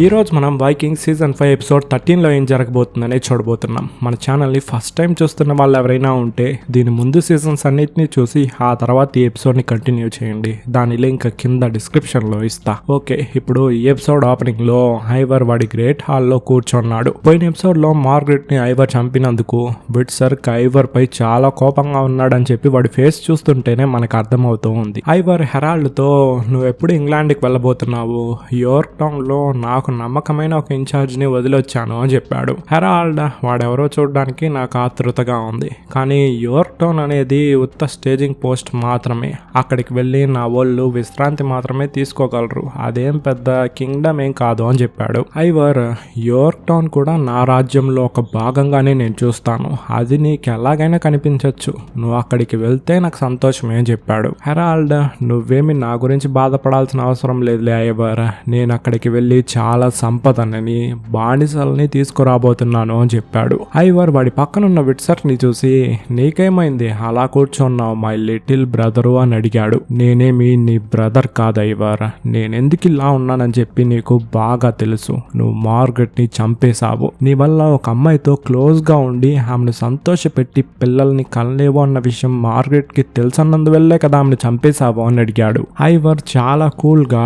ఈ రోజు మనం వైకింగ్ సీజన్ 5 ఎపిసోడ్ 13లో ఏం జరగబోతుందనే చూడబోతున్నాం. మన ఛానల్ని ఫస్ట్ టైం చూస్తున్న వాళ్ళు ఎవరైనా ఉంటే దీని ముందు సీజన్స్ అన్నిటిని చూసి ఆ తర్వాత ఈ ఎపిసోడ్ని కంటిన్యూ చేయండి. దాని లింక్ కింద డిస్క్రిప్షన్లో ఇస్తా. ఓకే, ఇప్పుడు ఈ ఎపిసోడ్ ఓపెనింగ్లో ఐవర్ వాడి గ్రేట్ హాల్లో కూర్చున్నాడు. పోయిన ఎపిసోడ్లో మార్గరెట్ని ఐవర్ చంపినందుకు విట్సర్క్ ఐవర్ పై చాలా కోపంగా ఉన్నాడని చెప్పి వాడి ఫేస్ చూస్తుంటేనే మనకు అర్థమవుతూ ఉంది. ఐవర్ హెరాల్డ్తో నువ్వు ఎప్పుడు ఇంగ్లాండ్కి వెళ్ళబోతున్నావు, యోర్క్ టౌన్లో నాకు నమ్మకమైన ఒక ఇన్ఛార్జ్ని వదిలొచ్చాను అని చెప్పాడు. హెరాల్డ్ వాడెవరో చూడడానికి నాకు ఆతృతగా ఉంది, కానీ యోర్క్ టౌన్ అనేది ఉత్త స్టేజింగ్ పోస్ట్ మాత్రమే. అక్కడికి వెళ్ళి నా వాళ్ళు విశ్రాంతి మాత్రమే తీసుకోగలరు, అదేం పెద్ద కింగ్డమ్ ఏం కాదు అని చెప్పాడు. ఐవర్ యోర్క్ టౌన్ కూడా నా రాజ్యంలో ఒక భాగంగానే నేను చూస్తాను, అది నీకు ఎలాగైనా కనిపించవచ్చు, నువ్వు అక్కడికి వెళ్తే నాకు సంతోషమే అని చెప్పాడు. హెరాల్డ్ నువ్వేమి నా గురించి బాధపడాల్సిన అవసరం లేదులే ఐవర్, నేను అక్కడికి వెళ్ళి చాలా సంపదనని బానిసల్ని తీసుకురాబోతున్నాను అని చెప్పాడు. ఐవర్ వాడి పక్కనున్న విట్సర్ని చూసి నీకేమైంది అలా కూర్చున్నావు మై లిటిల్ బ్రదరు అని అడిగాడు. నేనేమి నీ బ్రదర్ కాదు ఐవర్, నేనెందుకు ఇలా ఉన్నానని చెప్పి నీకు బాగా తెలుసు. నువ్వు మార్గరెట్ని చంపేశావు, నీ వల్ల ఒక అమ్మాయితో క్లోజ్ గా ఉండి ఆమెను సంతోషపెట్టి పిల్లల్ని కనలేవు అన్న విషయం మార్గరెట్కి తెలుసన్నందువల్లే కదా ఆమెను చంపేశావు అని అడిగాడు. ఐవర్ చాలా కూల్ గా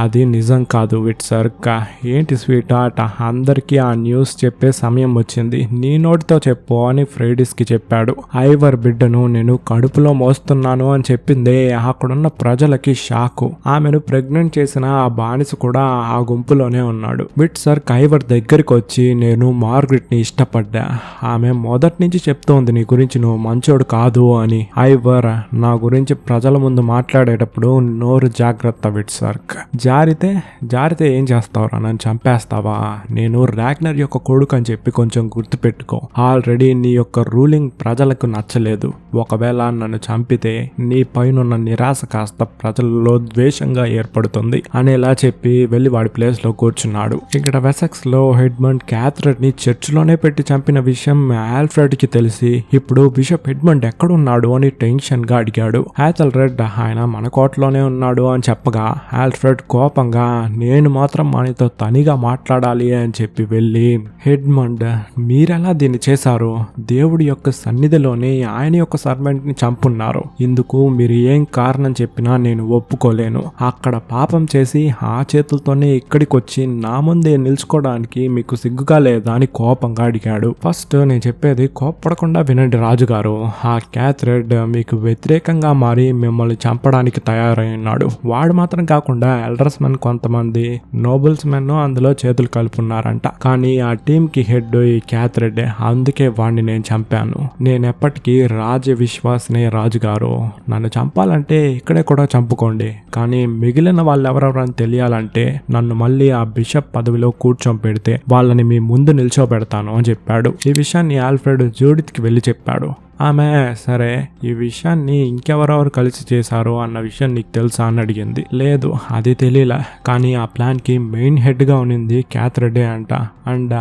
అది నిజం కాదు విట్సర్క్, ఏంటి స్వీట్ హార్ట్, అందరికీ ఆ న్యూస్ చెప్పే సమయం వచ్చింది, నీ నోటితో చెప్పు అని ఫ్రైడిస్ కి చెప్పాడు. ఐవర్ బిడ్డను నేను కడుపులో మోస్తున్నాను అని చెప్పిందే అక్కడున్న ప్రజలకి షాకు. ఆమెను ప్రెగ్నెంట్ చేసిన ఆ బానిస కూడా ఆ గుంపులోనే ఉన్నాడు. విట్సర్క్ ఐవర్ దగ్గరికి వచ్చి నేను మార్గరెట్ ని ఇష్టపడ్డా, ఆమె మొదటి నుంచి చెప్తోంది నీ గురించి నువ్వు మంచోడు కాదు అని. ఐవర్ నా గురించి ప్రజల ముందు మాట్లాడేటప్పుడు నోరు జాగ్రత్త విట్సర్క్, జారితే ఏం చేస్తావురా, నన్ను చంపేస్తావా, నేను రాగ్నర్ యొక్క కొడుకు అని చెప్పి కొంచెం గుర్తుపెట్టుకో. ఆల్రెడీ నీ యొక్క రూలింగ్ ప్రజలకు నచ్చలేదు, ఒకవేళ నన్ను చంపితే నీ పైన నిరాశ కాస్త ప్రజల్లో ద్వేషంగా ఏర్పడుతుంది అనేలా చెప్పి వెళ్లి వాడి ప్లేస్ లో కూర్చున్నాడు. ఇక్కడ వెసెక్స్ లో హెడ్మండ్ క్యాథరెడ్ ని చర్చిలోనే పెట్టి చంపిన విషయం ఆల్ఫ్రెడ్ కి తెలిసి ఇప్పుడు బిషప్ హెడ్మండ్ ఎక్కడున్నాడు అని టెన్షన్ గా అడిగాడు. ఆథెల్రెడ్ ఆయన మన కోటలోనే ఉన్నాడు అని చెప్పగా ఆల్ఫ్రెడ్ కోపంగా నేను మాత్రం మనతో తనిగా మాట్లాడాలి అని చెప్పి వెళ్ళి హెడ్మండ్ మీరెలా దీన్ని చేశారు, దేవుడి యొక్క సన్నిధిలోనే ఆయన యొక్క సర్వెంట్ ని చంపున్నారు, ఇందుకు మీరు ఏం కారణం చెప్పినా నేను ఒప్పుకోలేను, అక్కడ పాపం చేసి ఆ చేతులతోనే ఇక్కడికి వచ్చి నా ముందే నిల్చుకోవడానికి మీకు సిగ్గుగా లేదా అని కోపంగా అడిగాడు. ఫస్ట్ నేను చెప్పేది కోప్పడకుండా వినండి రాజుగారు, ఆ క్యాథరెడ్ మీకు వ్యతిరేకంగా మారి మిమ్మల్ని చంపడానికి తయారై ఉన్నాడు. వాడు మాత్రం కాకుండా ఎల్డర్స్ మెన్ కొంతమంది నోబుల్స్ మెన్ అందులో చేతులు కలుపున్నారంట, కానీ ఆ టీం కి హెడ్ ఈ క్యాథరెడ్, అందుకే వాడిని నేను చంపాను. నేను ఎప్పటికీ రాజ విశ్వాసనే రాజుగారు, నన్ను చంపాలంటే ఇక్కడే కూడా చంపుకోండి, కానీ మిగిలిన వాళ్ళు ఎవరెవరని తెలియాలంటే నన్ను మళ్ళీ ఆ బిషప్ పదవిలో కూర్చోబెడితే వాళ్ళని మీ ముందు నిల్చోబెడతాను అని చెప్పాడు. ఈ విషయాన్ని ఆల్ఫ్రెడ్ జూడిత్ కి వెళ్లి చెప్పాడు. ఆమె సరే ఈ విషయాన్ని ఇంకెవరెవరు కలిసి చేశారు అన్న విషయం నీకు తెలుసా అని అడిగింది. లేదు అది తెలియలే, కానీ ఆ ప్లాన్ కి మెయిన్ హెడ్ గా ఉన్నింది క్యాథరెడే అంట, అండ్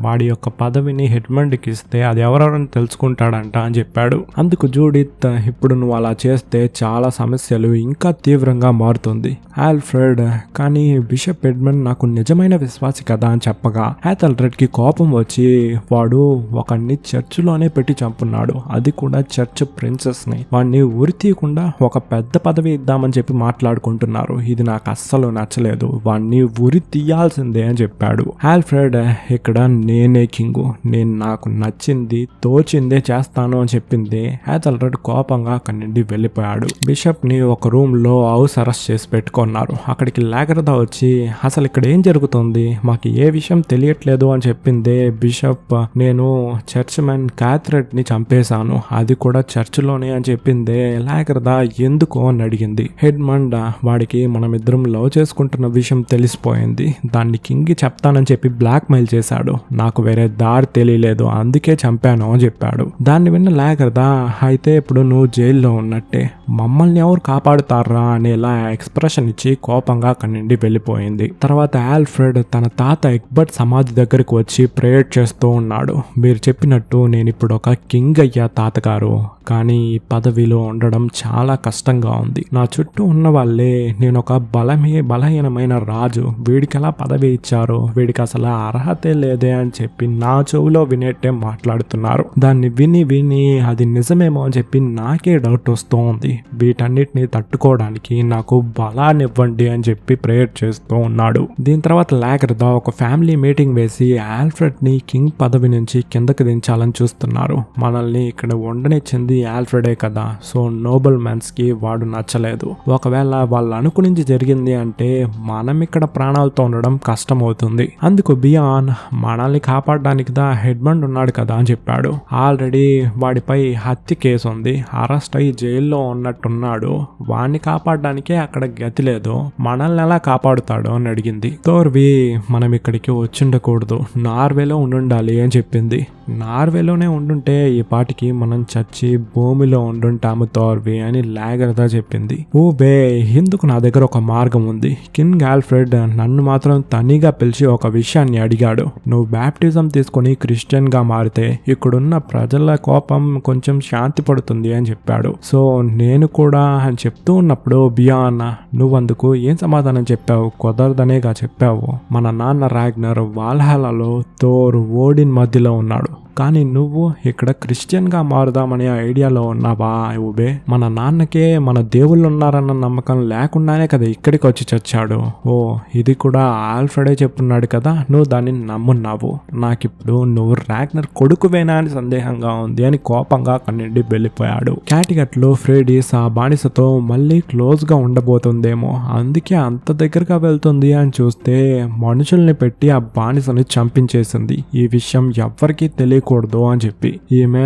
వాడి యొక్క పదవిని హెడ్మండ్కి ఇస్తే అది ఎవరెవరని తెలుసుకుంటాడంట అని చెప్పాడు. అందుకు జూడిత్ ఇప్పుడు నువ్వు అలా చేస్తే చాలా సమస్యలు ఇంకా తీవ్రంగా మారుతుంది ఆల్ఫ్రెడ్, కానీ బిషప్ హెడ్మండ్ నాకు నిజమైన విశ్వాసి కదా అని చెప్పగా ఆథెల్రెడ్ కి కోపం వచ్చి వాడు ఒకడిని చర్చిలోనే పెట్టి చంపున్నాడు, అది కూడా చర్చ్ ప్రిన్సెస్ ని, వాడిని ఉరి తీయకుండా ఒక పెద్ద పదవి ఇద్దామని చెప్పి మాట్లాడుకుంటున్నారు, ఇది నాకు అస్సలు నచ్చలేదు, వాడిని ఉరి తీయాల్సిందే అని చెప్పాడు. ఆల్ఫ్రెడ్ ఇక్కడ నేనే కింగు, నేను నాకు నచ్చింది తోచిందే చేస్తాను అని చెప్పింది. ఆథెల్రెడ్ కోపంగా అక్కడి నుండి వెళ్ళిపోయాడు. బిషప్ ని ఒక రూమ్ లో హౌస్ అరెస్ట్ చేసి పెట్టుకున్నారు. అక్కడికి లాగరదా వచ్చి అసలు ఇక్కడ ఏం జరుగుతుంది, మాకు ఏ విషయం తెలియట్లేదు అని చెప్పింది. బిషప్ నేను చర్చ్ మ్యాన్ క్యాథరెడ్ ని చంపేశాను, అది కూడా చర్చిలోనే అని చెప్పిందే. లాగరదా ఎందుకు అని అడిగింది. హెడ్మండ్ వాడికి మనమిద్దరం లవ్ చేసుకుంటున్న విషయం తెలిసిపోయింది, దాన్ని కింగ్ చెప్తానని చెప్పి బ్లాక్ మెయిల్ చేశాడు, నాకు వేరే దారి తెలియలేదు అందుకే చంపాను అని చెప్పాడు. దాన్ని విన్న లాగరదా అయితే ఇప్పుడు నువ్వు జైల్లో ఉన్నట్టే, మమ్మల్ని ఎవరు కాపాడుతారా అనేలా ఎక్స్ప్రెషన్ ఇచ్చి కోపంగా అక్కడి నుండి వెళ్ళిపోయింది. తర్వాత ఆల్ఫ్రెడ్ తన తాత ఎగ్బర్ట్ సమాధి దగ్గరకు వచ్చి ప్రేయర్ చేస్తూ ఉన్నాడు. మీరు చెప్పినట్టు నేను ఇప్పుడు ఒక కింగ్ అయ్యా తాతగారు, కానీ ఈ పదవిలో ఉండడం చాలా కష్టంగా ఉంది. నా చుట్టూ ఉన్న వాళ్ళే నేను ఒక బలహీనమైన రాజు, వీడికి ఎలా పదవి ఇచ్చారో, వీడికి అసలు అర్హతే లేదే అని చెప్పి నా చెవులో వినేట్టే మాట్లాడుతున్నారు. దాన్ని విని విని అది నిజమేమో అని చెప్పి నాకే డౌట్ వస్తూ ఉంది. వీటన్నిటిని తట్టుకోవడానికి నాకు బలాన్ని ఇవ్వండి అని చెప్పి ప్రేయర్ చేస్తూ ఉన్నాడు. దీని తర్వాత లాగర్దా ఒక ఫ్యామిలీ మీటింగ్ వేసి ఆల్ఫ్రెడ్ ని కింగ్ పదవి నుంచి కిందకి దించాలని చూస్తున్నారు. మనల్ని ఇక్కడ ఉండనిచ్చింది ఆల్ఫ్రెడే కదా, సో నోబల్ మ్యాన్స్ కి వాడు నచ్చలేదు. ఒకవేళ వాళ్ళు అనుకునించి జరిగింది అంటే మనం ఇక్కడ ప్రాణాలతో ఉండడం కష్టం అవుతుంది. అందుకు బియాన్ మనల్ని కాపాడడానికి హెడ్మండ్ ఉన్నాడు కదా అని చెప్పాడు. ఆల్రెడీ వాడిపై హత్య కేసు ఉంది, అరెస్ట్ అయ్యి జైల్లో ఉన్నట్టున్నాడు. వాడిని కాపాడడానికే అక్కడ గతి లేదు, మనల్ని ఎలా కాపాడుతాడు అని అడిగింది. తోర్వి మనం ఇక్కడికి వచ్చిండకూడదు, నార్వేలో ఉండాలి అని చెప్పింది. నార్వేలోనే ఉండుంటే ఈ పాటికి మనం చచ్చి భూమిలో ఉండుంటాము తోర్వి అని లాగర్దా చెప్పింది. ఊబే, ఇందుకు నా దగ్గర ఒక మార్గం ఉంది. కింగ్ ఆల్ఫ్రెడ్ నన్ను మాత్రం తనిగా పిలిచి ఒక విషయాన్ని అడిగాడు. నువ్వు బ్యాప్టిజం తీసుకుని క్రిస్టియన్ గా మారితే ఇక్కడున్న ప్రజల కోపం కొంచెం శాంతి పడుతుంది అని చెప్పాడు. సో నేను కూడా అని చెప్తూ ఉన్నప్పుడు బియాన్, నువ్వందుకు ఏం సమాధానం చెప్పావు? కుదరదనేగా చెప్పావు. మన నాన్న రాగ్నర్ వాల్హాలలో థోర్, ఓడిన్ మధ్యలో ఉన్నాడు, కానీ నువ్వు ఇక్కడ క్రిస్టియన్ గా మారుదామనే ఐడియాలో ఉన్నావా? ఊబే, మన నాన్నకే మన దేవుళ్ళు ఉన్నారన్న నమ్మకం లేకుండానే కదా ఇక్కడికి వచ్చి చచ్చాడు. ఓ, ఇది కూడా ఆల్ఫ్రెడే చెప్పున్నాడు కదా, నువ్వు దాన్ని నమ్మున్నావు. నాకిప్పుడు నువ్వు రాగ్నర్ కొడుకువేనా అని సందేహంగా ఉంది అని కోపంగా అక్కడి నుండి వెళ్ళిపోయాడు. క్యాటిగట్లో ఫ్రేడిస్ ఆ బానిసతో మళ్ళీ క్లోజ్ గా ఉండబోతుందేమో, అందుకే అంత దగ్గరగా వెళ్తుంది అని చూస్తే మనుషుల్ని పెట్టి ఆ బానిసని చంపించేసింది. ఈ విషయం ఎవ్వరికీ తెలియకూడదు అని చెప్పి. ఈమె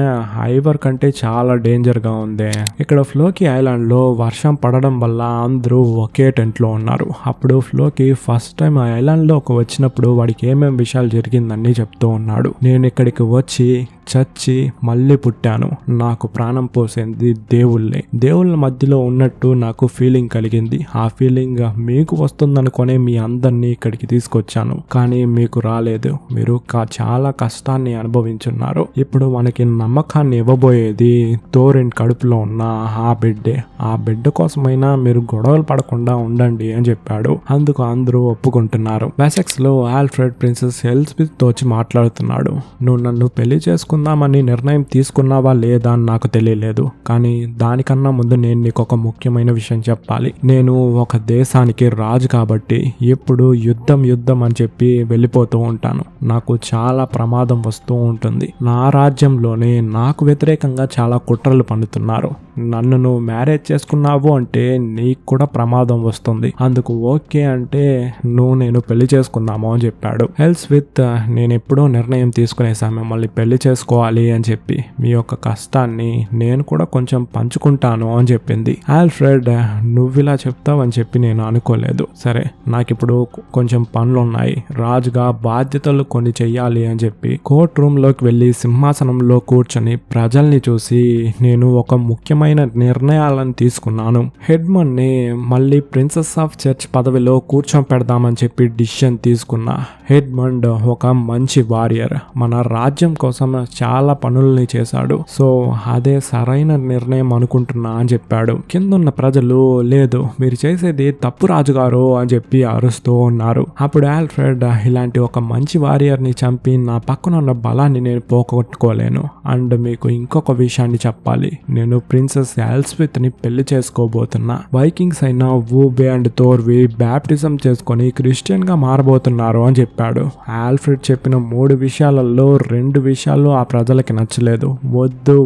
ఐవర్ కంటే చాలా డేంజర్ గా ఉంది. ఇక్కడ ఫ్లోకి ఐలాండ్ లో వర్షం పడడం వల్ల అందరూ ఒకే టెంట్ లో ఉన్నారు. అప్పుడు ఫ్లోకి ఫస్ట్ టైం ఆ ఐలాండ్ లో వచ్చినప్పుడు వాడికి ఏమేం విషయాలు జరిగిందని చెప్తూ ఉన్నాడు. నేను ఇక్కడికి వచ్చి చచ్చి మళ్ళీ పుట్టాను, నాకు ప్రాణం పోసేది దేవుళ్ళే. దేవుళ్ళ మధ్యలో ఉన్నట్టు నాకు ఫీలింగ్ కలిగింది. ఆ ఫీలింగ్ మీకు వస్తుందనుకునే మీ అందరినీ ఇక్కడికి తీసుకొచ్చాను, కానీ మీకు రాలేదు. మీరు చాలా కష్టాన్ని అనుభవించున్నారు. ఇప్పుడు మనకి నమ్మకాన్ని ఇవ్వబోయేది థోరిన్ కడుపులో ఉన్న ఆ బిడ్డే. ఆ బిడ్డ కోసమైనా మీరు గొడవలు పడకుండా ఉండండి అని చెప్పాడు. అందుకు అందరూ ఒప్పుకుంటున్నారు. వెసెక్స్ లో ఆల్ఫ్రెడ్ ప్రిన్సెస్ ఎలిజబెత్ తో వచ్చి మాట్లాడుతున్నాడు. నువ్వు నన్ను పెళ్లి చేసుకుందామని నిర్ణయం తీసుకున్నావా లేదా అని నాకు తెలియలేదు, కానీ దానికన్నా ముందు నేను నీకు ఒక ముఖ్యమైన విషయం చెప్పాలి. నేను ఒక దేశానికి రాజు కాబట్టి ఎప్పుడు యుద్ధం అని చెప్పి వెళ్ళిపోతూ ఉంటాను. నాకు చాలా ప్రమాదం వస్తూ ఉంటుంది. నా రాజ్యంలోనే నాకు వ్యతిరేకంగా చాలా కుట్రలు పన్నుతున్నారు. నన్ను నువ్వు మ్యారేజ్ చేసుకున్నావు అంటే నీకు కూడా ప్రమాదం వస్తుంది. అందుకు ఓకే అంటే నేను పెళ్లి చేసుకుందాము అని చెప్పాడు. ఎలిజబెత్, నేను ఎప్పుడో నిర్ణయం తీసుకునేసాను మిమ్మల్ని పెళ్లి చేసుకోవాలి అని చెప్పి. మీ యొక్క కష్టాన్ని నేను కూడా కొంచెం పంచుకుంటాను అని చెప్పింది. ఆల్ఫ్రెడ్, నువ్వు ఇలా చెప్తావు అని చెప్పి నేను అనుకోలేదు. సరే, నాకు ఇప్పుడు కొంచెం పనులు ఉన్నాయి, రాజుగా బాధ్యతలు కొన్ని చెయ్యాలి అని చెప్పి కోర్ట్ రూమ్ లోకి వెళ్లి సింహాసనంలో కూర్చొని ప్రజల్ని చూసి నేను ఒక ముఖ్యమైన నిర్ణయాలను తీసుకున్నాను. హెడ్మండ్ ని మళ్ళీ ప్రిన్సెస్ ఆఫ్ చర్చ్ పదవిలో కూర్చోపెడదామని చెప్పి డిసిషన్ తీసుకున్నా. హెడ్మండ్ ఒక మంచి వారియర్, మన రాజ్యం కోసం చాలా పనుల్ని చేశాడు. సో అదే సరైన నిర్ణయం అనుకుంటున్నా అని చెప్పాడు. కిందున్న ప్రజలు, లేదు మీరు చేసేది తప్పు రాజుగారు అని చెప్పి అరుస్తూ ఉన్నారు. అప్పుడు ఆల్ఫ్రెడ్, ఇలాంటి ఒక మంచి వారియర్ ని చంపి నా పక్కన ఉన్న బలాన్ని నేను పోగొట్టుకోలేను. అండ్ మీకు ఇంకొక విషయాన్ని చెప్పాలి, నేను ప్రిన్సెస్ ఎలిజబెత్ ని పెళ్లి చేసుకోబోతున్నా. వైకింగ్స్ అయిన వూబే అండ్ థోర్వి బ్యాప్టిజం చేసుకొని క్రిస్టియన్ గా మారబోతున్నారు అని చెప్పాడు. ఆల్ఫ్రెడ్ చెప్పిన 3 విషయాలలో 2 విషయాలు ఆ ప్రజలకి నచ్చలేదు.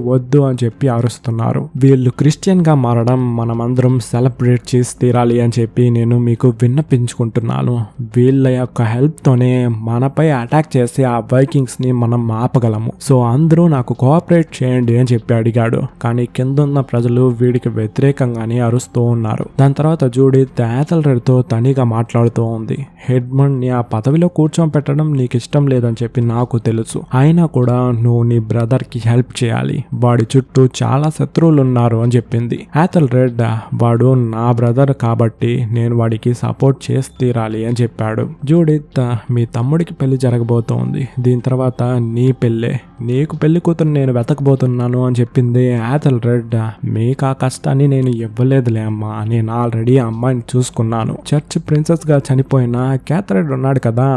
వద్దు అని చెప్పి అరుస్తున్నారు. వీళ్ళు క్రిస్టియన్ గా మారడం మనమందరం సెలబ్రేట్ చేసి తీరాలి అని చెప్పి నేను మీకు విన్నపించుకుంటున్నాను. వీళ్ళ యొక్క హెల్ప్ తోనే మనపై అటాక్ చేసి ఆ వైకింగ్స్ ని మనం ఆపగలము. సో అందరూ నాకు కోఆపరేట్ చేయండి అని చెప్పి అడిగాడు. కానీ కిందున్న ప్రజలు వీడికి వ్యతిరేకంగానే అరుస్తూ ఉన్నారు. దాని తర్వాత జూడిత్ యాథెల్రెడ్ తో తనిగా మాట్లాడుతూ ఉంది. హెడ్మండ్ ని ఆ పదవిలో కూర్చోపెట్టడం నీకు ఇష్టం లేదని చెప్పి నాకు తెలుసు, అయినా కూడా నువ్వు నీ బ్రదర్కి హెల్ప్ చేయాలి, వాడి చుట్టూ చాలా శత్రువులు ఉన్నారు అని చెప్పింది. యాథల్ రెడ్ వాడు నా బ్రదర్ కాబట్టి నేను వాడికి సపోర్ట్ చేసి తీరాలి అని చెప్పాడు. జూడిత్ మీ తమ్ముడికి పెళ్లి జరగబోతోంది, దీని తర్వాత నీ పెళ్ళే, నీకు పెళ్లి కూతురు నేను వెతకబోతున్నాను అని చెప్పింది. యాథల్ రెడ్ మీకు ఆ కష్టాన్ని నేను ఇవ్వలేదులే అమ్మా, నేను ఆల్రెడీ ఆ అమ్మాయిని చూసుకున్నాను. చర్చ్ ప్రిన్సెస్ గా చనిపోయిన క్యాథరెడ్ ఉన్నాడు కదా,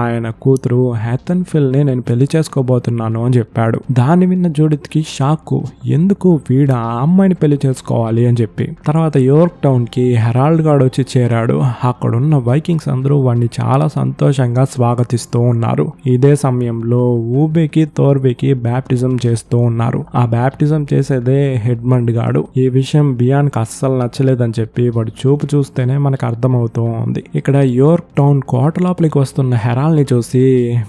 ఆయన కూతురు హ్యాథన్ఫిల్ ని నేను పెళ్లి చేసుకోబోతున్నాను అని చెప్పాడు. దాన్ని విన్న జూడిత్ కి షాక్, ఎందుకు వీడు ఆ అమ్మాయిని పెళ్లి చేసుకోవాలి అని చెప్పి. తర్వాత యోర్క్ టౌన్ కి హెరాల్డ్ గార్డ్ వచ్చి చేరాడు. అక్కడున్న వైకింగ్స్ అందరూ వాడిని చాలా సంతోషంగా స్వాగతిస్తూ ఉన్నారు. ఇదే సమయంలో ఊబేకి థోర్బేకి బ్యాప్టిజం చేస్తూ ఉన్నారు. ఆ బ్యాప్టిజం చేసేదే హెడ్మండ్ గాడు. ఈ విషయం బియాన్ కి అస్సలు నచ్చలేదని చెప్పి వాడు చూపు చూస్తేనే మనకు అర్థమవుతూ ఉంది. ఇక్కడ యోర్క్ టౌన్ కోట లోపలికి వస్తున్న హెరాల్డ్ ని చూసి,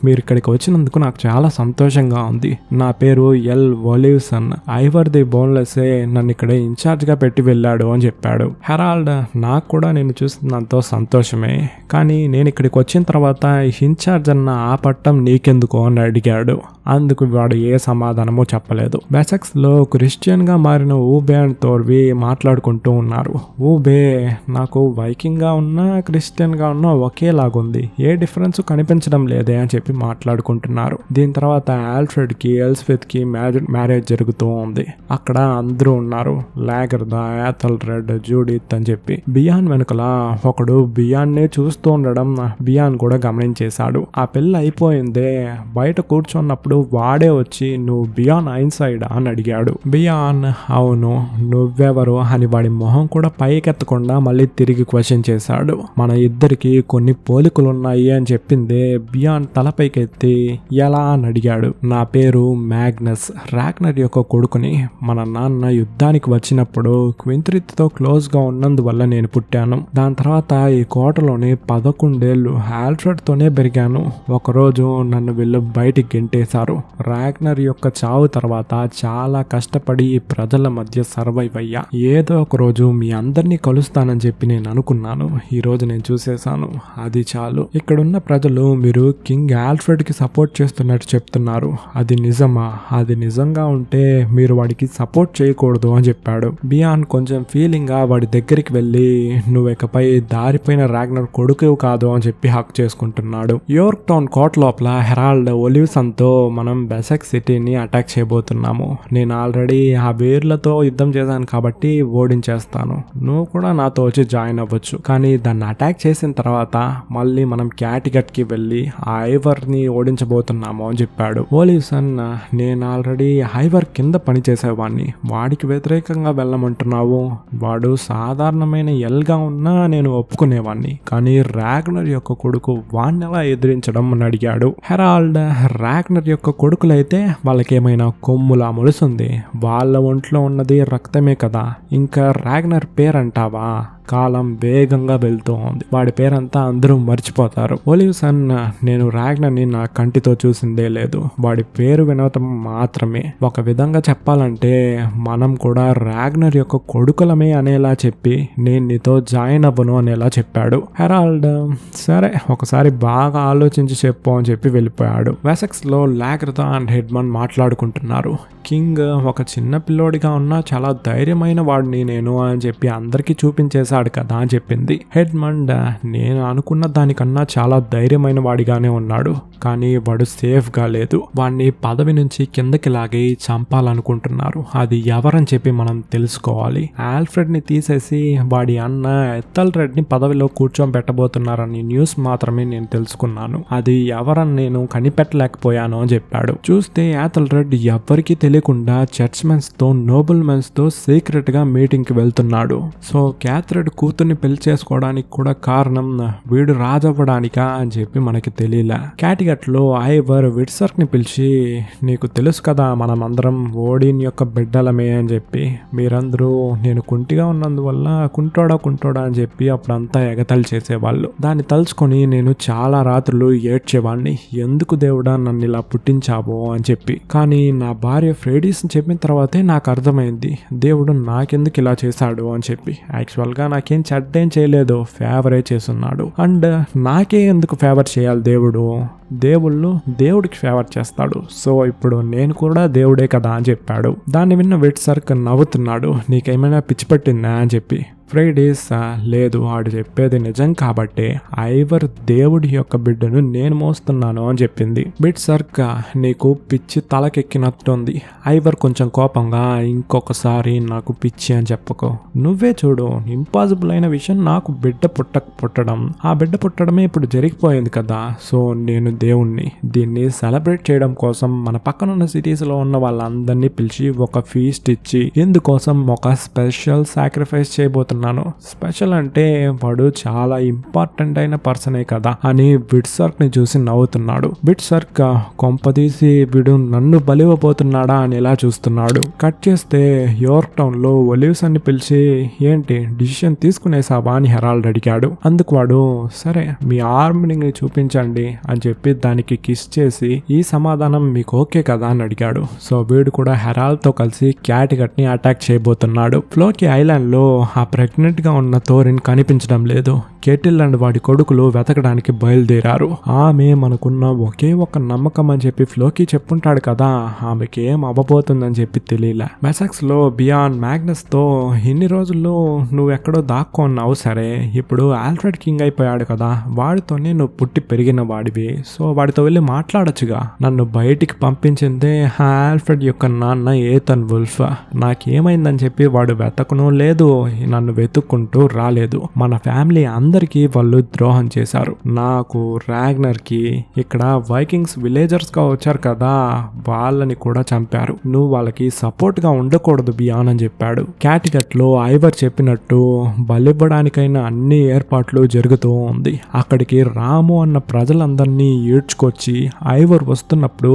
మీరు ఇక్కడికి వచ్చినందుకు నాకు చాలా సంతోషంగా ఉంది, నా పేరు ఎల్ ఒలివ్సన్, ఐవర్ ది బోన్లెస్ నన్ను ఇక్కడ ఇన్ఛార్జ్ గా పెట్టి వెళ్ళాడు అని చెప్పాడు. హెరాల్డ్ నాకు కూడా నేను చూసినంతో సంతోషమే, కానీ నేను ఇక్కడికి వచ్చిన తర్వాత ఇన్ఛార్జ్ అన్న ఆ పట్టం నీకెందుకు అని అడిగాడు. అందుకు వాడు ఏ సమాధానమో చెప్పలేదు. వెసెక్స్ లో క్రిస్టియన్ గా మారిన ఊబే అండ్ థోర్బీ మాట్లాడుకుంటూ ఉన్నారు. ఊబే నాకు వైకింగ్ గా ఉన్నా క్రిస్టియన్ గా ఉన్నా ఒకేలాగుంది, ఏ డిఫరెన్స్ కనిపించడం లేదే అని చెప్పి మాట్లాడుకుంటున్నారు. దీని తర్వాత ఆల్ఫ్రెడ్ కి ఎల్స్బెత్ కి మ్యారేజ్ జరుగుతూ ఉంది. అక్కడ అందరూ ఉన్నారు, లాగర్దా, యాథల్ రెడ్, జూడిత్ అని చెప్పి. బియాన్ వెనుకల ఒకడు బియాన్ నే చూస్తూ ఉండడం బియాన్ కూడా గమనించేశాడు. ఆ పెళ్లి అయిపోయిందే, బయట కూర్చున్నప్పుడు వాడే వచ్చి నువ్వు బియాన్ ఐన్సైడ్ అని అడిగాడు. బియాన్ అవును, నువ్వెవరు అని వాడి మొహం కూడా పైకెత్తకుండా మళ్ళీ తిరిగి క్వశ్చన్ చేశాడు. మన ఇద్దరికి కొన్ని పోలికలున్నాయి అని చెప్పిందే. బియాన్ తలపైకెత్తి ఎలా అని అడిగాడు. నా పేరు మ్యాగ్నస్, రాగ్నర్ యొక్క కొడుకుని. మన నాన్న యుద్ధానికి వచ్చినప్పుడు క్వింత్రిత్ తో క్లోజ్ గా ఉన్నందువల్ల నేను పుట్టాను. దాని తర్వాత ఈ కోటలోని 11 ఏళ్ళు ఆల్ఫ్రెడ్ తోనే పెరిగాను. ఒకరోజు నన్ను వీళ్ళు బయటికి గెంటేశారు. రాగ్నర్ యొక్క చావు తర్వాత చాలా కష్టపడి ఈ ప్రజల మధ్య సర్వైవ్ అయ్యా. ఏదో ఒక రోజు మీ అందరినీ కలుస్తానని చెప్పి నేను అనుకున్నాను. ఈ రోజు నేను చూసేశాను, అది చాలు. ఇక్కడున్న ప్రజలు మీరు కింగ్ ఆల్ఫ్రెడ్ కి సపోర్ట్ చేస్తున్నట్టు చెప్తున్నారు, అది నిజమా? అది నిజంగా ఉంటే మీరు వాడికి సపోర్ట్ చేయకూడదు అని చెప్పాడు. బియాన్ కొంచెం ఫీలింగ్ గా వాడి దగ్గరికి వెళ్ళి నువ్వు ఇకపై దారిపోయిన రాగ్నర్ కొడుకు కాదు అని చెప్పి హక్ చేసుకుంటున్నాడు. యోర్క్ టౌన్ కోట లోపల హెరాల్డ్ ఒలివ్సన్ తో మనం వెసెక్స్ సిటీని అటాక్ చేయబోతున్నాము. నేను ఆల్రెడీ ఆ వేర్లతో యుద్ధం చేశాను కాబట్టి ఓడించేస్తాను, నువ్వు కూడా నాతో వచ్చి జాయిన్ అవ్వచ్చు. కానీ దాన్ని అటాక్ చేసిన తర్వాత మళ్ళీ మనం క్యాటిగట్ కి వెళ్ళి ఆ ఐవర్ ని ఓడించబోతున్నాము అని చెప్పాడు. ఒలివ్సన్ నేను ఆల్రెడీ ఐవర్ కింద పని చేసేవాడిని, వాడికి వ్యతిరేకంగా వెళ్ళమంటున్నావు? వాడు సాధారణమైన ఎల్ గా ఉన్నా నేను ఒప్పుకునేవాడిని, కానీ రాగ్నర్ యొక్క కొడుకు వాణ్ణి ఎలా ఎదిరించడం అని అడిగాడు. హెరాల్డ్ రాగ్నర్ యొక్క కొడుకులైతే వాళ్ళకేమైనా కొమ్ములా మొలుస్తుంది, వాళ్ళ ఒంట్లో ఉన్నది రక్తమే కదా, ఇంకా రాగ్నర్ పేరంటావా? కాలం వేగంగా వెళ్తూ ఉంది, వాడి పేరంతా అందరూ మర్చిపోతారు. ఒలివ్సన్ నేను రాగ్నర్ని నా కంటితో చూసిందే లేదు, వాడి పేరు వినటం మాత్రమే. ఒక విధంగా చెప్పాలంటే మనం కూడా రాగ్నర్ యొక్క కొడుకులమే అనేలా చెప్పి నేను నీతో జాయిన్ అవ్వను అనేలా చెప్పాడు. హెరాల్డ్ సరే ఒకసారి బాగా ఆలోచించి చెప్పు అని చెప్పి వెళ్ళిపోయాడు. వెసెక్స్ లో లాగర్దా అండ్ హెడ్మండ్ మాట్లాడుకుంటున్నారు. కింగ్ ఒక చిన్న పిల్లోడిగా ఉన్నా చాలా ధైర్యమైన వాడిని నేను అని చెప్పి అందరికీ చూపించేశాడు కదా అని చెప్పింది. హెడ్మండ్ నేను అనుకున్న దానికన్నా చాలా ధైర్యమైన వాడిగానే ఉన్నాడు, కానీ వాడు సేఫ్ గా లేదు, వాడిని పదవి నుంచి కిందకి లాగి చంపాలనుకుంటున్నారు, అది ఎవరని చెప్పి మనం తెలుసుకోవాలి. ఆల్ఫ్రెడ్ ని తీసేసి వాడి అన్న ఎథల్ రెడ్ ని పదవిలో కూర్చోబెట్టబోతున్నారని న్యూస్ మాత్రమే నేను తెలుసుకున్నాను, అది ఎవరని నేను కనిపెట్టలేకపోయాను అని చెప్పాడు. చూస్తే ఎథల్ రెడ్ ఎవ్వరికి తెలియకుండా చర్చ్మెన్స్ తో నోబుల్ మెన్స్ తో సీక్రెట్ గా మీటింగ్ కి వెళ్తున్నాడు. సో క్యాథరెడ్ కూతుర్ని పెళ్లి చేసుకోవడానికి కూడా కారణం వీడు రాజవ్వడానికా అని చెప్పి మనకి తెలియలే. క్యాటిగట్ లో ఐవర్ విట్సర్ ని పిలిచి నీకు తెలుసు కదా మనం అందరం ఓడిన్ యొక్క బిడ్డలమే అని చెప్పి, మీరందరూ నేను కుంటిగా ఉన్నందువల్ల కుంటోడా అని చెప్పి అప్పుడంతా ఎగతాళి చేసేవాళ్ళు. దాన్ని తలుచుకొని నేను చాలా రాత్రులు ఏడ్చేవాడిని, ఎందుకు దేవుడా నన్ను ఇలా పుట్టించావో అని చెప్పి. కానీ నా భార్య ఫ్రేడీస్ చెప్పిన తర్వాతే నాకు అర్థమైంది దేవుడు నాకెందుకు ఇలా చేశాడు అని చెప్పి. యాక్చువల్ గా నాకేం చెడ్డేం చేయలేదు, ఫేవరే చేస్తున్నాడు. అండ్ నాకే ఎందుకు ఫేవర్ చేయాలి దేవుడు? దేవుళ్ళు దేవుడికి ఫేవర్ చేస్తాడు. సో ఇప్పుడు నేను కూడా దేవుడే కదా అని చెప్పాడు. దాన్ని విన్న విట్సర్క్ నవ్వుతున్నాడు. నీకేమైనా పిచ్చి పట్టిందా అని చెప్పి. ఫ్రైడేస్ లేదు, ఆడు చెప్పేది నిజం కాబట్టి ఐవర్ దేవుడి యొక్క బిడ్డను నేను మోస్తున్నాను అని చెప్పింది. విట్సర్క్ నీకు పిచ్చి తలకెక్కినట్టుంది. ఐవర్ కొంచెం కోపంగా ఇంకొకసారి నాకు పిచ్చి అని చెప్పకు. నువ్వే చూడు, ఇంపాసిబుల్ అయిన విషయం నాకు బిడ్డ పుట్టడం, ఆ బిడ్డ పుట్టడమే ఇప్పుడు జరిగిపోయింది కదా. సో నేను దేవుణ్ణి. దీన్ని సెలబ్రేట్ చేయడం కోసం మన పక్కనున్న సిటీస్ లో ఉన్న వాళ్ళందరినీ పిలిచి ఒక ఫీస్ట్ ఇచ్చి ఇందుకోసం ఒక స్పెషల్ సాక్రిఫైస్ చేయబోతున్నాను. స్పెషల్ అంటే వాడు చాలా ఇంపార్టెంట్ అయిన పర్సనే కదా అని విట్సర్క్ ని చూసి నవ్వుతున్నాడు. విట్సర్క్ కొంపదీసి వీడు నన్ను బలివపోతున్నాడా అని ఇలా చూస్తున్నాడు. కట్ చేస్తే యోర్క్ టౌన్ లో ఒలివ్స్ అని పిలిచి ఏంటి డిసిషన్ తీసుకునేసావా అని హెరాల్డ్ అడిగాడు. అందుకు వాడు సరే మీ ఆర్మీని చూపించండి అని చెప్పి దానికి కిస్ చేసి ఈ సమాధానం మీకు ఓకే కదా అని అడిగాడు. సో వీడు కూడా హెరాల్డ్ తో కలిసి క్యాటిగట్ ని అటాక్ చేయబోతున్నాడు. ఫ్లోకి ఐలాండ్ లో ఆ ప్రెగ్నెంట్ గా ఉన్న థోరిన్ కనిపించడం లేదు. కేటిల్ అండ్ వాడి కొడుకులు వెతకడానికి బయలుదేరారు. ఆమె మనకున్న ఒకే ఒక నమ్మకం అని చెప్పి ఫ్లోకి చెప్పుంటాడు కదా, ఆమెకి ఏం అవ్వబోతుందని చెప్పి తెలియలే. మెసాక్స్ లో బియాన్ మ్యాగ్నస్ తో ఇన్ని రోజుల్లో నువ్వు ఎక్కడో దాక్కున్నావు, సరే ఇప్పుడు ఆల్ఫ్రెడ్ కింగ్ అయిపోయాడు కదా, వాడితోనే నువ్వు పుట్టి పెరిగిన వాడివి, సో వాడితో వెళ్ళి మాట్లాడొచ్చుగా. నన్ను బయటికి పంపించిందే ఆల్ఫ్రెడ్ యొక్క నాన్న ఏథన్ వుల్ఫ్. నాకేమైందని చెప్పి వాడు వెతకను లేదు, నన్ను వెతుక్కుంటూ రాలేదు. మన ఫ్యామిలీ అందరికీ వాళ్ళు ద్రోహం చేశారు. నాకు, రాగ్నర్ కి, ఇక్కడ వైకింగ్స్ విలేజర్స్ గా వచ్చారు కదా, వాళ్ళని కూడా చంపారు. నువ్వు వాళ్ళకి సపోర్ట్ గా ఉండకూడదు బియాన్ అని చెప్పాడు. క్యాటిగట్ లో ఐవర్ చెప్పినట్టు బలివ్వడానికైనా అన్ని ఏర్పాట్లు జరుగుతూ ఉంది. అక్కడికి రాము అన్న ప్రజలందరినీ ఈడ్చుకొచ్చి ఐవర్ వస్తున్నప్పుడు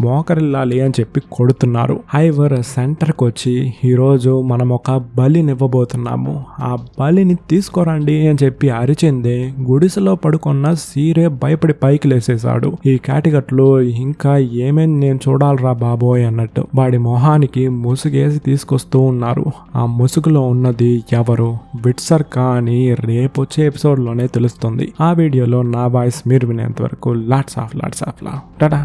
మోకరిల్లాలి అని చెప్పి కొడుతున్నారు. ఐవర్ సెంటర్కి వచ్చి ఈరోజు మనం ఒక బలినివ్వబోతున్నాము, ఆ బలిని తీసుకోరండి అని చెప్పి అరిచిందే గుడిసెలో పడుకున్న సీరే భయపడి పైకి లేసేశాడు. ఈ క్యాటిగట్లో ఇంకా ఏమేమి నేను చూడాలరా బాబోయ్ అన్నట్టు వాడి మొహానికి ముసుగేసి తీసుకొస్తూ ఉన్నారు. ఆ ముసుగులో ఉన్నది ఎవరు? విట్సర్క్ అని రేపు వచ్చే ఎపిసోడ్ లోనే తెలుస్తుంది. ఆ వీడియోలో నా వాయిస్ మీరు వినేంత వరకు లాట్స్ ఆఫ్ లవ్. టాటా.